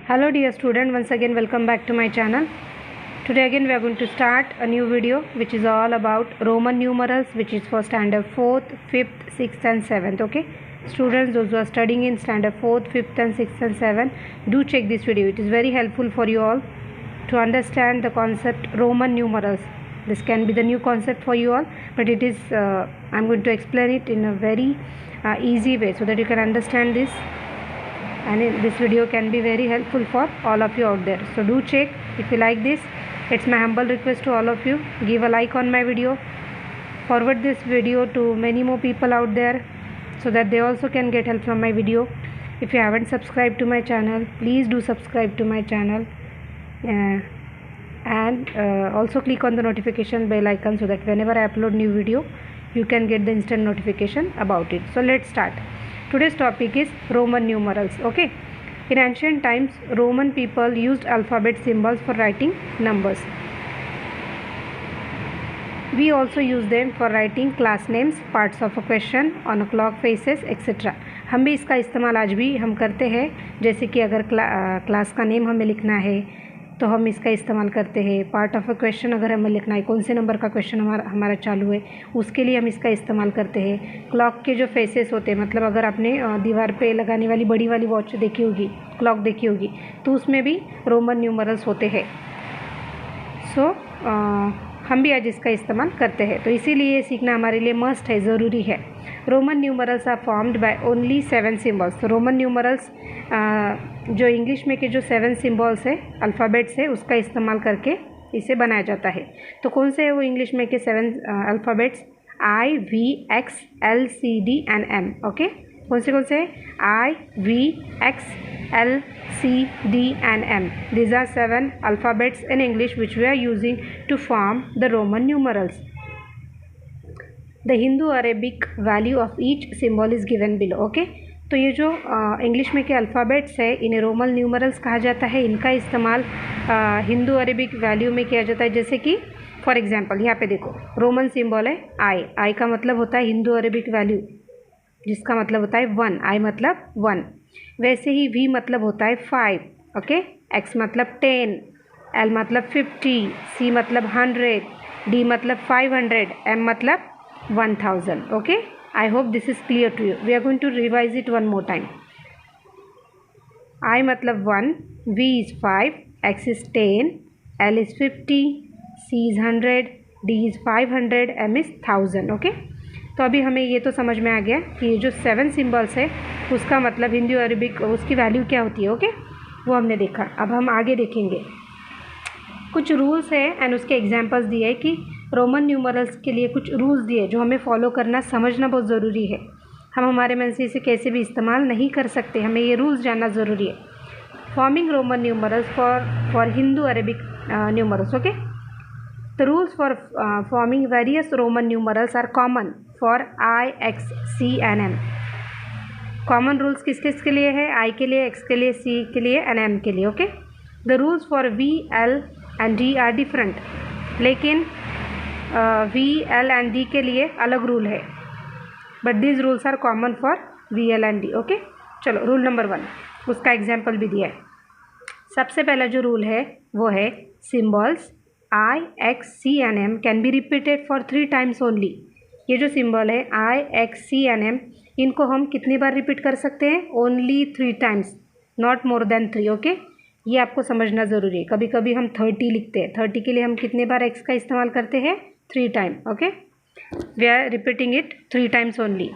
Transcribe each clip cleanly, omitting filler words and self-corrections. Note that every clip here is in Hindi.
Hello dear student, once again welcome back to my channel. Today again we are going to start a new video which is all about Roman numerals, which is for standard 4th, 5th, 6th and 7th. Okay students, those who are studying in standard 4th, 5th and 6th and 7th, do check this video. It is very helpful for you all to understand the concept Roman numerals. This can be the new concept for you all, but it is I'm going to explain it in a very easy way so that you can understand this, and this video can be very helpful for all of you out there. So do check. If you like this, it's my humble request to all of you, give a like on my video, forward this video to many more people out there so that they also can get help from my video. If you haven't subscribed to my channel, please do subscribe to my channel, and also click on the notification bell icon so that whenever I upload new video, you can get the instant notification about it. So let's start. Today's topic is Roman numerals. Okay, in ancient times, Roman people used alphabet symbols for writing numbers. We also use them for writing class names, parts of a question, on a clock faces, etc. हम भी इसका इस्तेमाल आज भी हम करते हैं. जैसे कि अगर क्लास का नेम हमें लिखना है तो हम इसका इस्तेमाल करते हैं. पार्ट ऑफ अ क्वेश्चन अगर हमें लिखना है, कौन से नंबर का क्वेश्चन हमारा चालू है, उसके लिए हम इसका इस्तेमाल करते हैं. क्लॉक के जो फेसेस होते हैं, मतलब अगर आपने दीवार पे लगाने वाली बड़ी वाली वॉच देखी होगी, क्लॉक देखी होगी, तो उसमें भी रोमन न्यूमरल्स होते हैं. सो हम भी आज इसका इस्तेमाल करते हैं, तो इसीलिए सीखना हमारे लिए मस्ट है, ज़रूरी है. Roman numerals are formed by only 7 symbols. तो रोमन न्यूमरल्स जो इंग्लिश में के जो 7 सिम्बल्स है, अल्फ़ाबेट्स है, उसका इस्तेमाल करके इसे बनाया जाता है. तो कौन से है वो इंग्लिश में के 7 alphabets? I, V, X, L, C, D and M. Okay, कौन से I, V, X, L, C, D and M. These are 7 alphabets in English which we are using to form the Roman numerals. The Hindu-Arabic value of each symbol is given below. Okay, तो ये जो इंग्लिश में के अल्फ़ाबेट्स है, इन्हें रोमन न्यूमरल्स कहा जाता है. इनका इस्तेमाल हिंदू अरेबिक वैल्यू में किया जाता है. जैसे कि फॉर एग्जांपल यहाँ पे देखो, रोमन सिंबल है आई का मतलब होता है हिंदू अरेबिक वैल्यू, जिसका मतलब होता है 1. आई मतलब 1. वैसे ही वी मतलब होता है 5. ओके, एक्स मतलब 10, एल मतलब 50, सी मतलब 100, डी मतलब 500, एम मतलब 1000. Okay, I hope this is clear to you. We are going to revise it one more time. I मतलब 1, V is 5, X is 10, L is 50, C is 100, D is 500, M is 1000. Okay, तो अभी हमें ये तो समझ में आ गया कि ये जो 7 सिम्बल्स है उसका मतलब हिंदी अरबिक उसकी वैल्यू क्या होती है. ओके, वो हमने देखा. अब हम आगे देखेंगे. कुछ रूल्स है एंड उसके एग्जांपल्स दिए है कि रोमन न्यूमरल्स के लिए कुछ रूल्स दिए जो हमें फॉलो करना, समझना बहुत ज़रूरी है. हम हमारे मन से इसे कैसे भी इस्तेमाल नहीं कर सकते, हमें ये रूल्स जानना ज़रूरी है. Forming Roman numerals for Hindu Arabic numerals. Okay, the rules for forming various Roman numerals are common for I, X, C and M. Common rules किस किस के लिए है? आई के लिए, एक्स के लिए, सी के लिए एंड एम के लिए. Okay, the rules for V, L and D are different. लेकिन वी, एल एंड डी के लिए अलग रूल है, but these rules are common for V, L and D. Okay, चलो रूल नंबर 1, उसका एग्जाम्पल भी दिया है. सबसे पहला जो रूल है वो है symbols I, X, C and M can be repeated for 3 times only. ये जो सिम्बल है I, X, C and M, इनको हम कितनी बार रिपीट कर सकते हैं? Only 3 times, not more than 3. Okay, ये आपको समझना ज़रूरी है. कभी कभी हम 30 लिखते हैं, 30 के लिए हम कितने बार एक्स का इस्तेमाल करते हैं? 3 time. Okay, we are repeating it 3 times only.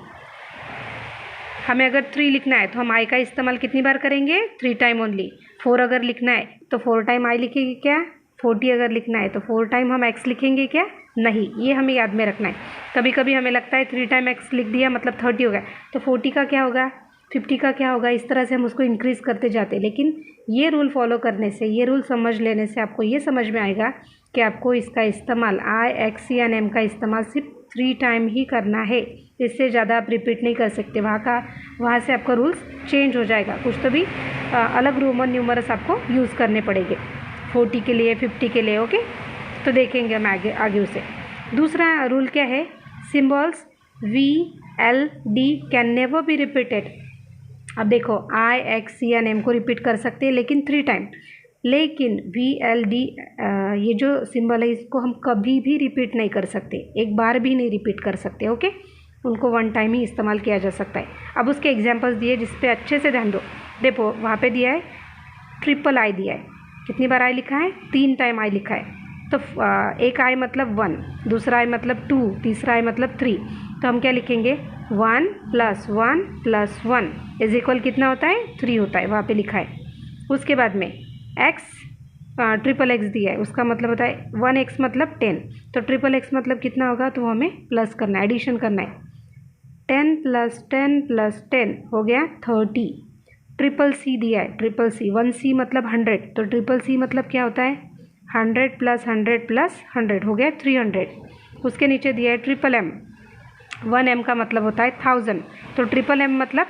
हमें अगर 3 लिखना है तो हम आई का इस्तेमाल कितनी बार करेंगे? 3 टाइम ओनली. 4 अगर लिखना है तो 4 टाइम आई लिखेंगे क्या? 40 अगर लिखना है तो 4 टाइम हम एक्स लिखेंगे क्या? नहीं. ये हमें याद में रखना है. कभी कभी हमें लगता है 3 टाइम एक्स लिख दिया मतलब 30 हो गया, तो 40 का क्या होगा, 50 का क्या होगा, इस तरह से हम उसको इंक्रीज़ करते जाते हैं. लेकिन ये रूल फॉलो करने से, ये रूल समझ लेने से आपको ये समझ में आएगा कि आपको इसका इस्तेमाल आई, एक्स, सी एंड एम का इस्तेमाल सिर्फ 3 टाइम ही करना है. इससे ज़्यादा आप रिपीट नहीं कर सकते. वहाँ से आपका रूल्स चेंज हो जाएगा. कुछ तो भी अलग रोमन न्यूमरल्स आपको यूज़ करने पड़ेंगे 40 के लिए, 50 के लिए. ओके, तो देखेंगे हम आगे उसे. दूसरा रूल क्या है? Symbols V, L, D can never be repeated अब देखो I X C and M को रिपीट कर सकते हैं लेकिन 3 टाइम, लेकिन वी एल डी ये जो सिंबल है इसको हम कभी भी रिपीट नहीं कर सकते, एक बार भी नहीं रिपीट कर सकते। ओके, उनको 1 टाइम ही इस्तेमाल किया जा सकता है। अब उसके एग्जांपल्स दिए जिस पे अच्छे से ध्यान दो। देखो वहाँ पे दिया है ट्रिपल आई दिया है, कितनी बार आई लिखा है? 3 टाइम आई लिखा है। तो एक आई मतलब 1, दूसरा आई मतलब 2, तीसरा आई मतलब 3। तो हम क्या लिखेंगे? 1 + 1 + 1 इज इक्वल कितना होता है? 3 होता है, वहाँ पे लिखा है। उसके बाद में x ट्रिपल एक्स दिया है, उसका मतलब होता है 1x मतलब 10। तो ट्रिपल एक्स मतलब कितना होगा? तो हमें प्लस करना है, एडिशन करना है। 10 + 10 + 10 हो गया 30। ट्रिपल सी दिया है, ट्रिपल सी 1c मतलब 100। तो ट्रिपल सी मतलब क्या होता है? 100 + 100 + 100 हो गया 300। उसके नीचे दिया है ट्रिपल एम, 1m का मतलब होता है 1000। तो ट्रिपल एम मतलब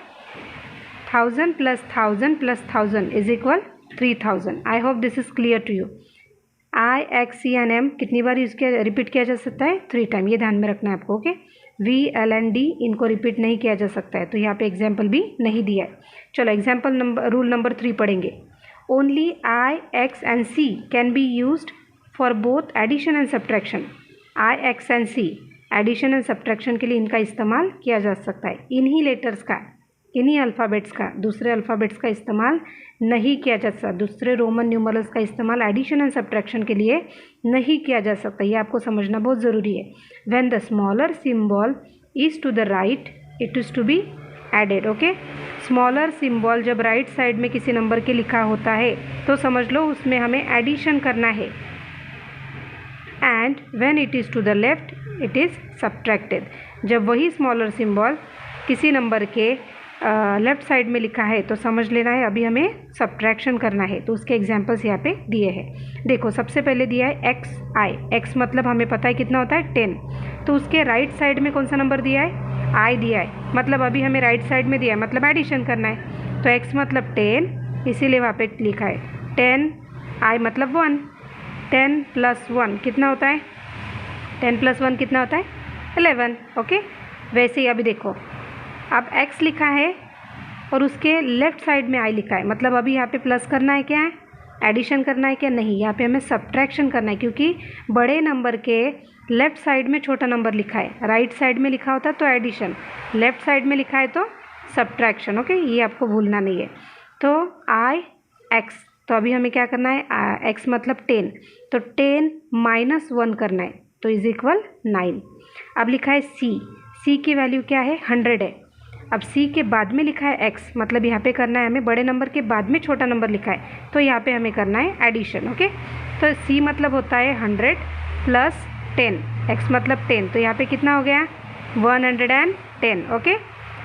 1000 + 1000 + 1000 is equal 3000। I hope this is clear to you. I X C and M कितनी बार यूज़ किया, रिपीट किया जा सकता है? 3 टाइम, ये ध्यान में रखना है आपको। Okay, V L and D इनको रिपीट नहीं किया जा सकता है, तो यहाँ पे एग्जाम्पल भी नहीं दिया है। चलो एग्जाम्पल नंबर रूल नंबर 3 पढ़ेंगे। Only I X and C can be used for both addition and subtraction. I X and C addition and subtraction के लिए इनका इस्तेमाल किया जा सकता है। इन्हीं लेटर्स का, इन्हीं अल्फ़ाबेट्स का, दूसरे अल्फ़ाबेट्स का इस्तेमाल नहीं किया जा सकता। दूसरे रोमन न्यूमरल्स का इस्तेमाल एडिशन एंड सब्ट्रैक्शन के लिए नहीं किया जा सकता, ये आपको समझना बहुत ज़रूरी है। When the smaller symbol is to the right it is to be added. Okay, smaller symbol जब राइट साइड में किसी नंबर के लिखा होता है तो समझ लो उसमें हमें एडिशन करना है। And when it is to the left it is subtracted. जब वही स्मॉलर सिंबल किसी नंबर के लेफ़्ट साइड में लिखा है तो समझ लेना है अभी हमें सब्ट्रैक्शन करना है। तो उसके एग्जांपल्स यहाँ पे दिए हैं। देखो सबसे पहले दिया है एक्स आई, एक्स मतलब हमें पता है कितना होता है 10। तो उसके राइट साइड में कौन सा नंबर दिया है? आई दिया है, मतलब अभी हमें राइट साइड में दिया है, मतलब एडिशन करना है। तो एक्स मतलब 10, इसीलिए वहाँ पे लिखा है 10, आई मतलब 1, 10 + 1 कितना होता है? 10 + 1 कितना होता है? 11। ओके, वैसे ही अभी देखो अब x लिखा है और उसके लेफ़्ट साइड में i लिखा है, मतलब अभी यहाँ पे प्लस करना है क्या है? एडिशन करना है क्या? नहीं, यहाँ पे हमें सब्ट्रैक्शन करना है, क्योंकि बड़े नंबर के लेफ़्ट साइड में छोटा नंबर लिखा है। राइट साइड में लिखा होता तो एडिशन, लेफ़्ट साइड में लिखा है तो सब्ट्रैक्शन। ओके, ये आपको भूलना नहीं है। तो आई एक्स, तो अभी हमें क्या करना है? x मतलब 10, तो 10 - 1 करना है, तो इज इक्वल 9। अब लिखा है c की वैल्यू क्या है? 100 है। अब c के बाद में लिखा है x, मतलब यहाँ पे करना है हमें बड़े नंबर के बाद में छोटा नंबर लिखा है, तो यहाँ पे हमें करना है एडिशन। ओके, तो c मतलब होता है 100 + 10, x मतलब 10, तो यहाँ पे कितना हो गया? 110। ओके,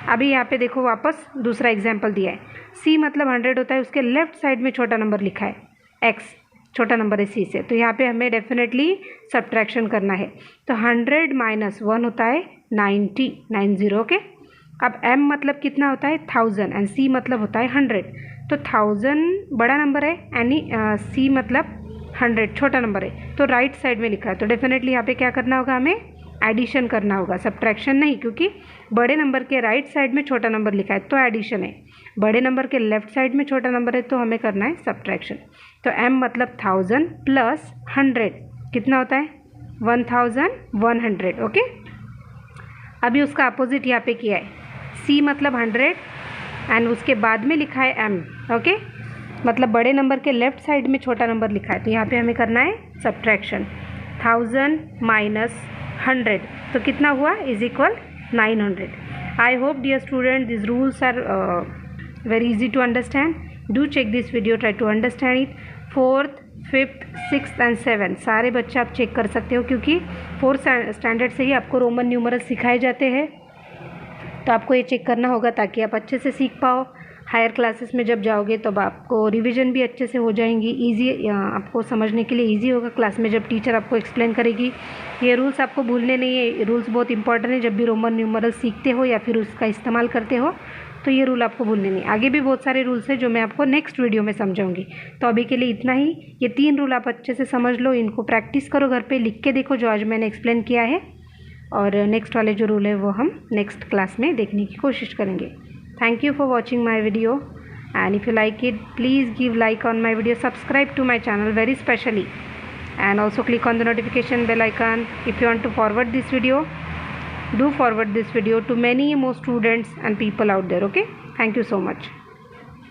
अभी यहाँ पे देखो वापस दूसरा एग्जाम्पल दिया है। c मतलब 100 होता है, उसके लेफ़्ट साइड में छोटा नंबर लिखा है, x छोटा नंबर है c से, तो यहाँ पे हमें डेफिनेटली सब्ट्रैक्शन करना है। तो 100 - 1 होता है 90। ओके, अब m मतलब कितना होता है? 1000 एंड c मतलब होता है 100। तो 1000 बड़ा नंबर है यानी c मतलब 100 छोटा नंबर है, तो राइट साइड में लिखा है, तो डेफिनेटली यहाँ पे क्या करना होगा? हमें एडिशन करना होगा, सब्ट्रैक्शन नहीं, क्योंकि बड़े नंबर के राइट साइड में छोटा नंबर लिखा है तो एडिशन है, बड़े नंबर के लेफ़्ट साइड में छोटा नंबर है तो हमें करना है सब्ट्रैक्शन। तो m मतलब 1000 + 100 कितना होता है? 1100। ओके, अभी उसका अपोजिट यहाँ पे किया है। c मतलब 100 एंड उसके बाद में लिखा है m। ओके, मतलब बड़े नंबर के लेफ़्ट साइड में छोटा नंबर लिखा है, तो यहाँ पे हमें करना है सब्ट्रैक्शन। 1000 - 100 तो कितना हुआ? Is equal 900। I hope dear student this rules are very easy to understand. Do check this video, try to understand it. 4th, 5th, 6th and 7th सारे बच्चे आप चेक कर सकते हो, क्योंकि 4th स्टैंडर्ड से ही आपको रोमन न्यूमरल सिखाए जाते हैं, तो आपको ये चेक करना होगा ताकि आप अच्छे से सीख पाओ। हायर क्लासेस में जब जाओगे तब आपको रिवीजन भी अच्छे से हो जाएंगी, इजी आपको समझने के लिए इजी होगा। क्लास में जब टीचर आपको एक्सप्लेन करेगी, ये रूल्स आपको भूलने नहीं है। रूल्स बहुत इंपॉर्टेंट है, जब भी रोमन न्यूमरल सीखते हो या फिर उसका इस्तेमाल करते हो तो ये रूल आपको भूलने नहीं। आगे भी बहुत सारे रूल्स हैं जो मैं आपको नेक्स्ट वीडियो में समझाऊंगी। तो अभी के लिए इतना ही। ये 3 रूल आप अच्छे से समझ लो, इनको प्रैक्टिस करो, घर पे लिख के देखो जो आज मैंने एक्सप्लेन किया है, और नेक्स्ट वाले जो रूल है वो हम नेक्स्ट क्लास में देखने की कोशिश करेंगे। Thank you for watching my video, and if you like it, please give like on my video, subscribe to my channel very specially, and also click on the notification bell icon. If you want to forward this video, do forward this video to many more students and people out there. Okay, thank you so much.